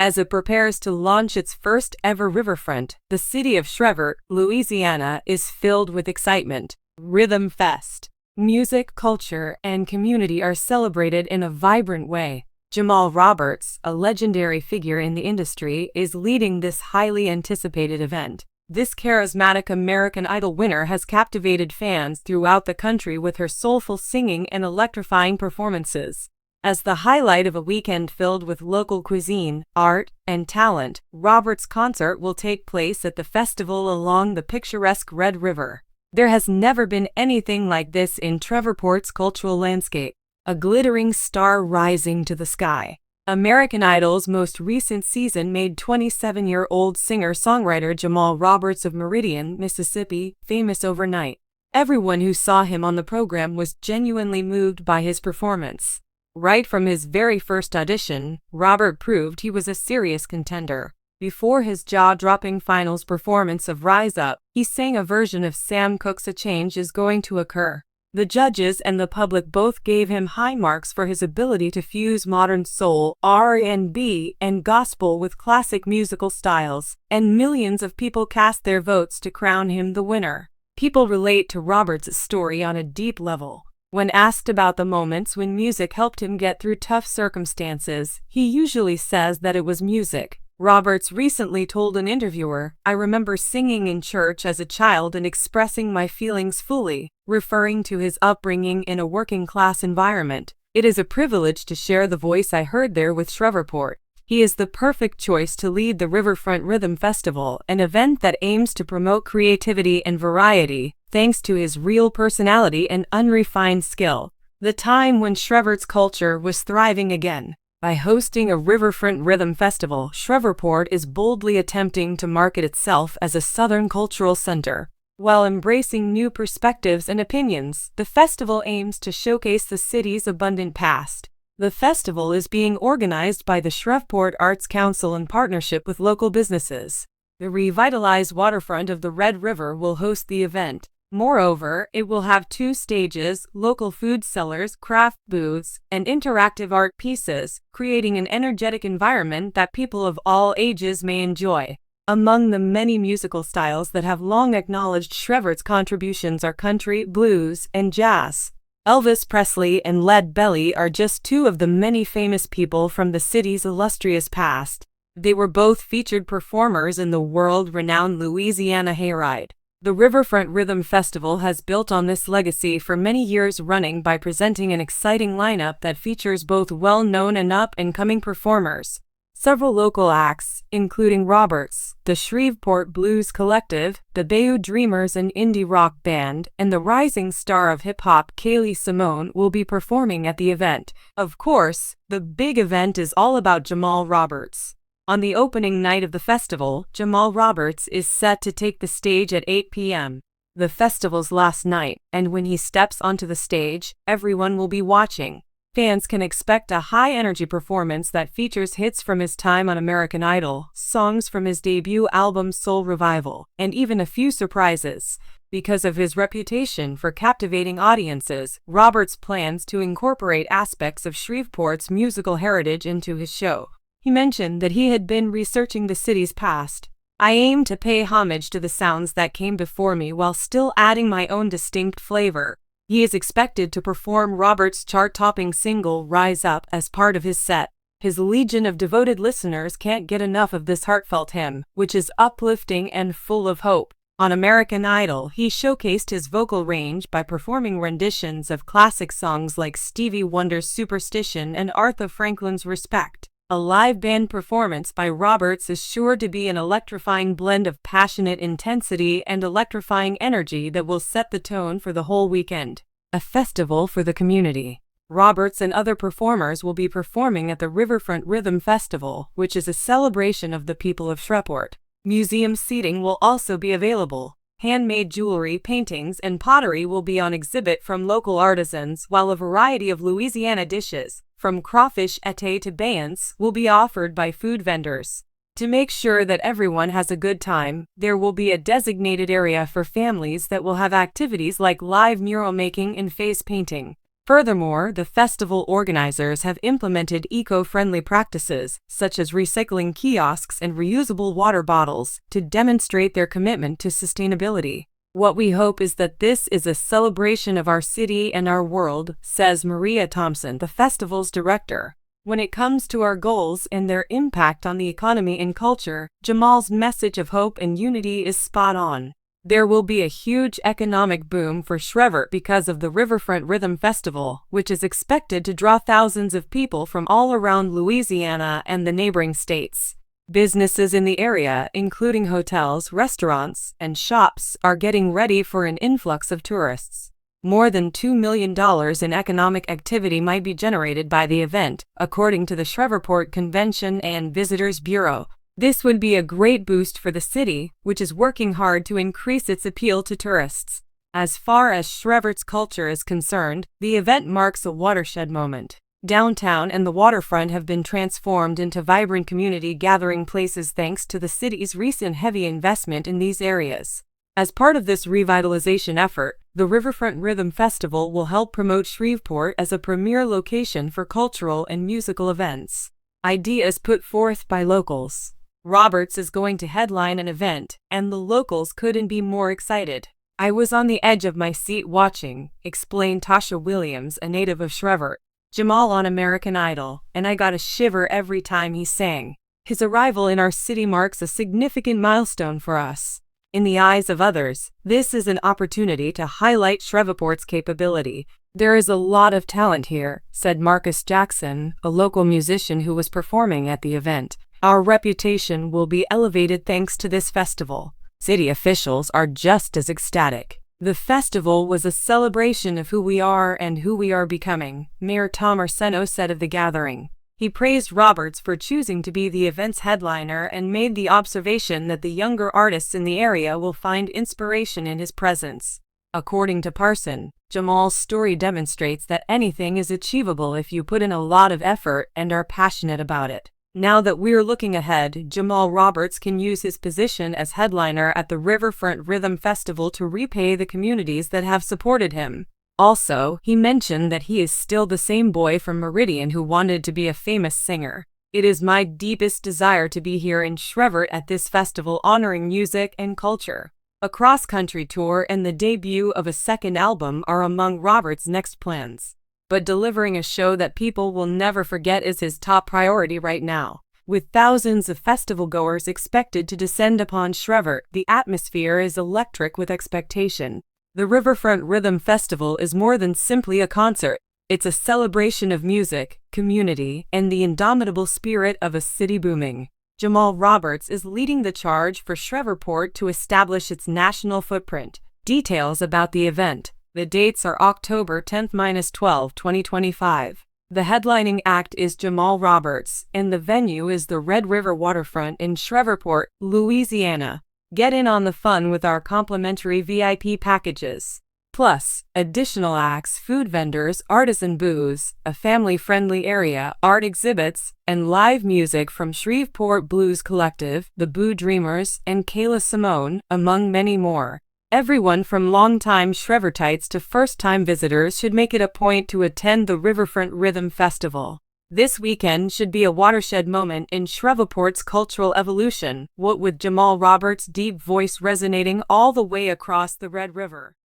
As it prepares to launch its first ever riverfront, the city of Shreveport, Louisiana, is filled with excitement. Rhythm Fest. Music, culture, and community are celebrated in a vibrant way. Jamal Roberts, a legendary figure in the industry, is leading this highly anticipated event. This charismatic American Idol winner has captivated fans throughout the country with her soulful singing and electrifying performances. As the highlight of a weekend filled with local cuisine, art, and talent, Roberts' concert will take place at the festival along the picturesque Red River. There has never been anything like this in Shreveport's cultural landscape, a glittering star rising to the sky. American Idol's most recent season made 27-year-old singer-songwriter Jamal Roberts of Meridian, Mississippi, famous overnight. Everyone who saw him on the program was genuinely moved by his performance. Right from his very first audition, Robert proved he was a serious contender. Before his jaw-dropping finals performance of Rise Up, he sang a version of Sam Cooke's A Change Is Going to Occur. The judges and the public both gave him high marks for his ability to fuse modern soul, R&B, and gospel with classic musical styles, and millions of people cast their votes to crown him the winner. People relate to Roberts' story on a deep level. When asked about the moments when music helped him get through tough circumstances, he usually says that it was music. Roberts recently told an interviewer, "I remember singing in church as a child and expressing my feelings fully," referring to his upbringing in a working-class environment. "It is a privilege to share the voice I heard there with Shreveport." He is the perfect choice to lead the Riverfront Rhythm Festival, an event that aims to promote creativity and variety, thanks to his real personality and unrefined skill. The time when Shreveport's culture was thriving again. By hosting a Riverfront Rhythm Festival, Shreveport is boldly attempting to market itself as a Southern cultural center. While embracing new perspectives and opinions, the festival aims to showcase the city's abundant past. The festival is being organized by the Shreveport Arts Council in partnership with local businesses. The revitalized waterfront of the Red River will host the event. Moreover, it will have 2 stages, local food sellers, craft booths, and interactive art pieces, creating an energetic environment that people of all ages may enjoy. Among the many musical styles that have long acknowledged Shreveport's contributions are country, blues, and jazz. Elvis Presley and Led Belly are just 2 of the many famous people from the city's illustrious past. They were both featured performers in the world-renowned Louisiana Hayride. The Riverfront Rhythm Festival has built on this legacy for many years running by presenting an exciting lineup that features both well-known and up-and-coming performers. Several local acts, including Roberts, the Shreveport Blues Collective, the Bayou Dreamers, an indie rock band, and the rising star of hip-hop Kaylee Simone will be performing at the event. Of course, the big event is all about Jamal Roberts. On the opening night of the festival, Jamal Roberts is set to take the stage at 8 p.m. The festival's last night, and when he steps onto the stage, everyone will be watching. Fans can expect a high-energy performance that features hits from his time on American Idol, songs from his debut album Soul Revival, and even a few surprises. Because of his reputation for captivating audiences, Roberts plans to incorporate aspects of Shreveport's musical heritage into his show. He mentioned that he had been researching the city's past. "I aim to pay homage to the sounds that came before me while still adding my own distinct flavor." He is expected to perform Roberts' chart-topping single Rise Up as part of his set. His legion of devoted listeners can't get enough of this heartfelt hymn, which is uplifting and full of hope. On American Idol, he showcased his vocal range by performing renditions of classic songs like Stevie Wonder's Superstition and Aretha Franklin's Respect. A live band performance by Roberts is sure to be an electrifying blend of passionate intensity and electrifying energy that will set the tone for the whole weekend. A festival for the community. Roberts and other performers will be performing at the Riverfront Rhythm Festival, which is a celebration of the people of Shreveport. Museum seating will also be available. Handmade jewelry, paintings, and pottery will be on exhibit from local artisans, while a variety of Louisiana dishes, from crawfish ete to baiance, will be offered by food vendors. To make sure that everyone has a good time, there will be a designated area for families that will have activities like live mural making and face painting. Furthermore, the festival organizers have implemented eco-friendly practices, such as recycling kiosks and reusable water bottles, to demonstrate their commitment to sustainability. What we hope is that this is a celebration of our city and our world, says Maria Thompson, the festival's director. When it comes to our goals and their impact on the economy and culture, Jamal's message of hope and unity is spot on. There will be a huge economic boom for Shreveport because of the Riverfront Rhythm Festival, which is expected to draw thousands of people from all around Louisiana and the neighboring states. Businesses in the area, including hotels, restaurants, and shops, are getting ready for an influx of tourists. More than $2 million in economic activity might be generated by the event, according to the Shreveport Convention and Visitors Bureau. This would be a great boost for the city, which is working hard to increase its appeal to tourists. As far as Shreveport's culture is concerned, the event marks a watershed moment. Downtown and the waterfront have been transformed into vibrant community gathering places thanks to the city's recent heavy investment in these areas. As part of this revitalization effort, the Riverfront Rhythm Festival will help promote Shreveport as a premier location for cultural and musical events. Ideas put forth by locals. Roberts is going to headline an event, and the locals couldn't be more excited. I was on the edge of my seat watching, explained Tasha Williams, a native of Shreveport. Jamal on American Idol, and I got a shiver every time he sang. His arrival in our city marks a significant milestone for us. In the eyes of others, this is an opportunity to highlight Shreveport's capability. There is a lot of talent here, said Marcus Jackson, a local musician who was performing at the event. Our reputation will be elevated thanks to this festival. City officials are just as ecstatic. The festival was a celebration of who we are and who we are becoming, Mayor Tom Arsenault said of the gathering. He praised Roberts for choosing to be the event's headliner and made the observation that the younger artists in the area will find inspiration in his presence. According to Parson, Jamal's story demonstrates that anything is achievable if you put in a lot of effort and are passionate about it. Now that we're looking ahead, Jamal Roberts can use his position as headliner at the Riverfront Rhythm Festival to repay the communities that have supported him. Also, he mentioned that he is still the same boy from Meridian who wanted to be a famous singer. It is my deepest desire to be here in Shreveport at this festival honoring music and culture. A cross-country tour and the debut of a second album are among Roberts' next plans. But delivering a show that people will never forget is his top priority right now. With thousands of festival-goers expected to descend upon Shreveport, the atmosphere is electric with expectation. The Riverfront Rhythm Festival is more than simply a concert. It's a celebration of music, community, and the indomitable spirit of a city booming. Jamal Roberts is leading the charge for Shreveport to establish its national footprint. Details about the event. The dates are October 10-12, 2025. The headlining act is Jamal Roberts, and the venue is the Red River Waterfront in Shreveport, Louisiana. Get in on the fun with our complimentary VIP packages. Plus, additional acts, food vendors, artisan booths, a family-friendly area, art exhibits, and live music from Shreveport Blues Collective, the Boo Dreamers, and Kayla Simone, among many more. Everyone from longtime Shreveportites to first-time visitors should make it a point to attend the Riverfront Rhythm Festival. This weekend should be a watershed moment in Shreveport's cultural evolution, what with Jamal Roberts' deep voice resonating all the way across the Red River.